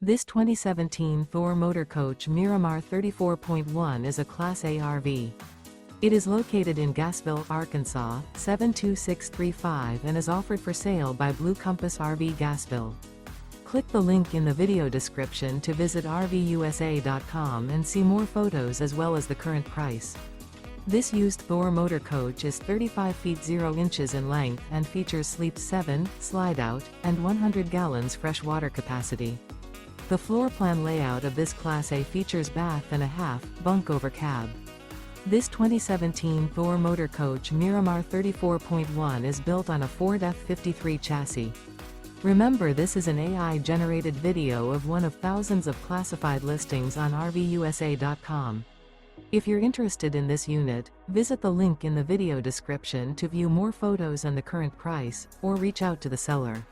This 2017 Thor Motor Coach Miramar 34.1 is a Class A RV. It is located in Gassville, Arkansas, 72635 and is offered for sale by Blue Compass RV Gassville. Click the link in the video description to visit RVUSA.com and see more photos as well as the current price. This used Thor Motor Coach is 35 feet 0 inches in length and features sleep 7, slide-out, and 100 gallons fresh water capacity. The floor plan layout of this Class A features bath and a half, bunk over cab. This 2017 Thor Motor Coach Miramar 34.1 is built on a Ford F53 chassis. Remember, this is an AI-generated video of one of thousands of classified listings on RVUSA.com. If you're interested in this unit, visit the link in the video description to view more photos and the current price, or reach out to the seller.